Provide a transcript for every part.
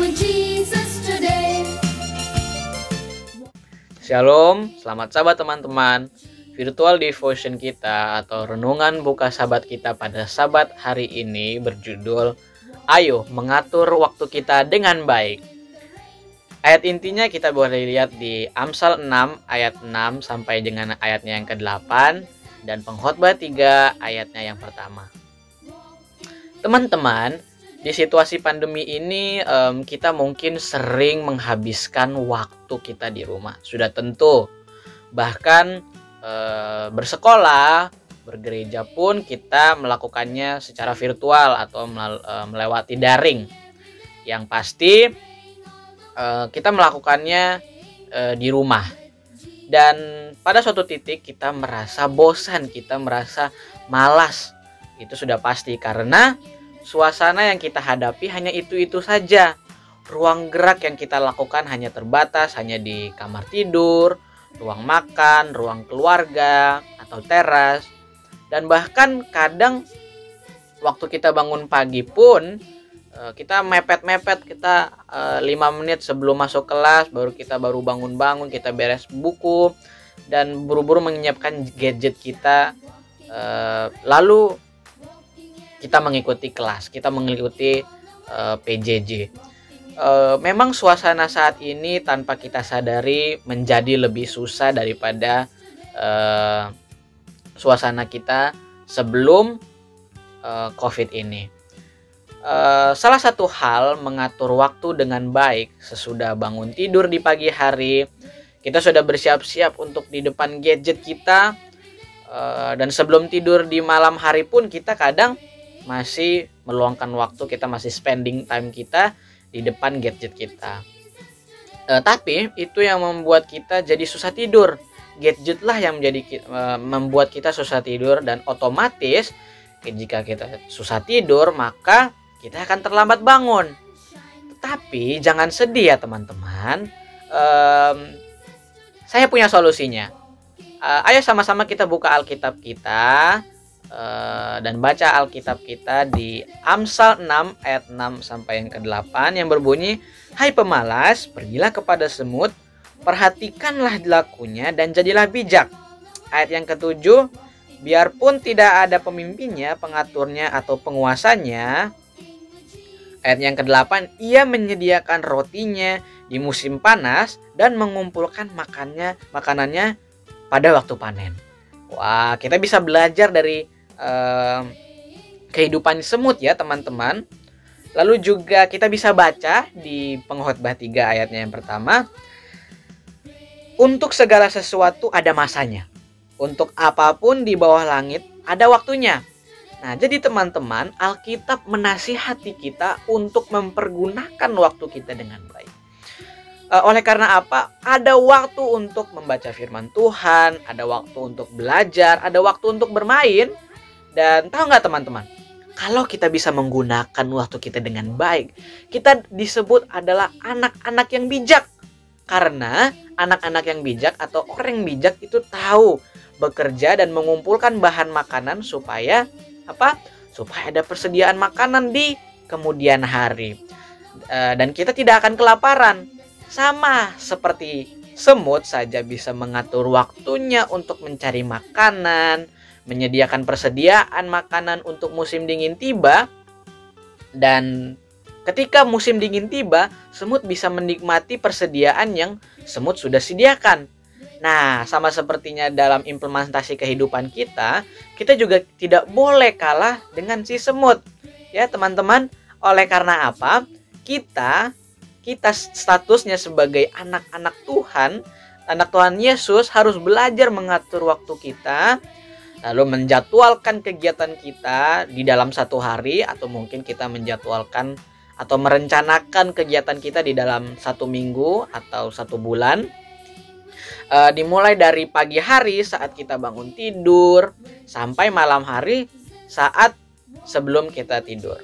with Jesus today. Shalom, selamat sahabat teman-teman. Virtual devotion kita atau renungan buka sabat kita pada sabat hari ini berjudul Ayo mengatur waktu kita dengan baik. Ayat intinya kita boleh lihat di Amsal 6 ayat 6 sampai dengan ayatnya yang ke-8 dan Pengkhotbah 3 ayatnya yang pertama. Teman-teman, di situasi pandemi ini kita mungkin sering menghabiskan waktu kita di rumah. Sudah tentu. Bahkan bersekolah, bergereja pun kita melakukannya secara virtual atau melewati daring. Yang pasti kita melakukannya di rumah. Dan pada suatu titik kita merasa bosan, kita merasa malas. Itu sudah pasti karena suasana yang kita hadapi hanya itu-itu saja. Ruang gerak yang kita lakukan hanya terbatas, hanya di kamar tidur, ruang makan, ruang keluarga, atau teras. Dan bahkan kadang waktu kita bangun pagi pun kita mepet-mepet, kita 5 menit sebelum masuk kelas kita baru bangun-bangun, kita beres buku dan buru-buru menyiapkan gadget kita, lalu kita mengikuti kelas, kita mengikuti PJJ. Memang suasana saat ini tanpa kita sadari menjadi lebih susah daripada suasana kita sebelum COVID ini. Salah satu hal mengatur waktu dengan baik sesudah bangun tidur di pagi hari, kita sudah bersiap-siap untuk di depan gadget kita, dan sebelum tidur di malam hari pun kita kadang masih meluangkan waktu, kita masih spending time kita di depan gadget kita. Tapi itu yang membuat kita jadi susah tidur. Gadget lah yang membuat kita susah tidur, dan otomatis jika kita susah tidur maka kita akan terlambat bangun. Tetapi jangan sedih ya teman-teman. Saya punya solusinya. Ayo sama-sama kita buka Alkitab kita dan baca Alkitab kita di Amsal 6 ayat 6 sampai yang ke-8 yang berbunyi, "Hai pemalas, pergilah kepada semut, perhatikanlah lakunya dan jadilah bijak." Ayat yang ke-7, "Biarpun tidak ada pemimpinnya, pengaturnya atau penguasanya." Ayat yang ke-8, "Ia menyediakan rotinya di musim panas dan mengumpulkan makanannya pada waktu panen." Wah, kita bisa belajar dari kehidupan semut ya teman-teman. Lalu juga kita bisa baca di Pengkhotbah 3 ayatnya yang pertama, "Untuk segala sesuatu ada masanya. Untuk apapun di bawah langit ada waktunya." Nah, jadi teman-teman, Alkitab menasihati kita untuk mempergunakan waktu kita dengan baik. Oleh karena apa? Ada waktu untuk membaca firman Tuhan, ada waktu untuk belajar, ada waktu untuk bermain. Dan tahu nggak teman-teman? Kalau kita bisa menggunakan waktu kita dengan baik, kita disebut adalah anak-anak yang bijak. Karena anak-anak yang bijak atau orang yang bijak itu tahu bekerja dan mengumpulkan bahan makanan supaya apa? Supaya ada persediaan makanan di kemudian hari. Dan kita tidak akan kelaparan. Sama seperti semut saja bisa mengatur waktunya untuk mencari makanan, menyediakan persediaan makanan untuk musim dingin tiba. Dan ketika musim dingin tiba, semut bisa menikmati persediaan yang semut sudah sediakan. Nah, sama sepertinya dalam implementasi kehidupan kita juga tidak boleh kalah dengan si semut. Ya, teman-teman, oleh karena apa? Kita statusnya sebagai anak-anak Tuhan, anak Tuhan Yesus harus belajar mengatur waktu kita, lalu menjadwalkan kegiatan kita di dalam satu hari, atau mungkin kita menjadwalkan atau merencanakan kegiatan kita di dalam 1 minggu atau 1 bulan. Dimulai dari pagi hari saat kita bangun tidur sampai malam hari saat sebelum kita tidur.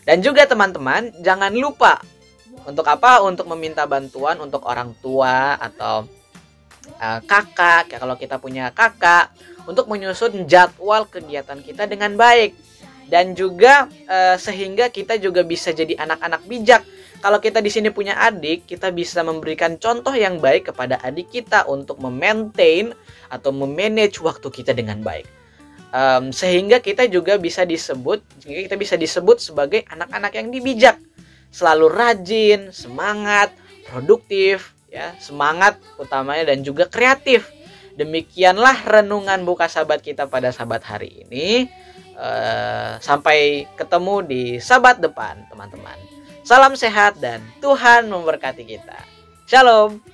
Dan juga teman-teman, jangan lupa untuk apa? Untuk meminta bantuan untuk orang tua atau kakak, kalau kita punya kakak, untuk menyusun jadwal kegiatan kita dengan baik. dan juga sehingga kita juga bisa jadi anak-anak bijak. Kalau kita di sini punya adik, kita bisa memberikan contoh yang baik kepada adik kita untuk memaintain atau memanage waktu kita dengan baik. Sehingga kita juga bisa disebut sebagai anak-anak yang bijak, selalu rajin, semangat, produktif, ya, semangat utamanya dan juga kreatif. Demikianlah renungan Buka Sabat kita pada Sabat hari ini. Sampai ketemu di Sabat depan, teman-teman. Salam sehat dan Tuhan memberkati kita. Shalom.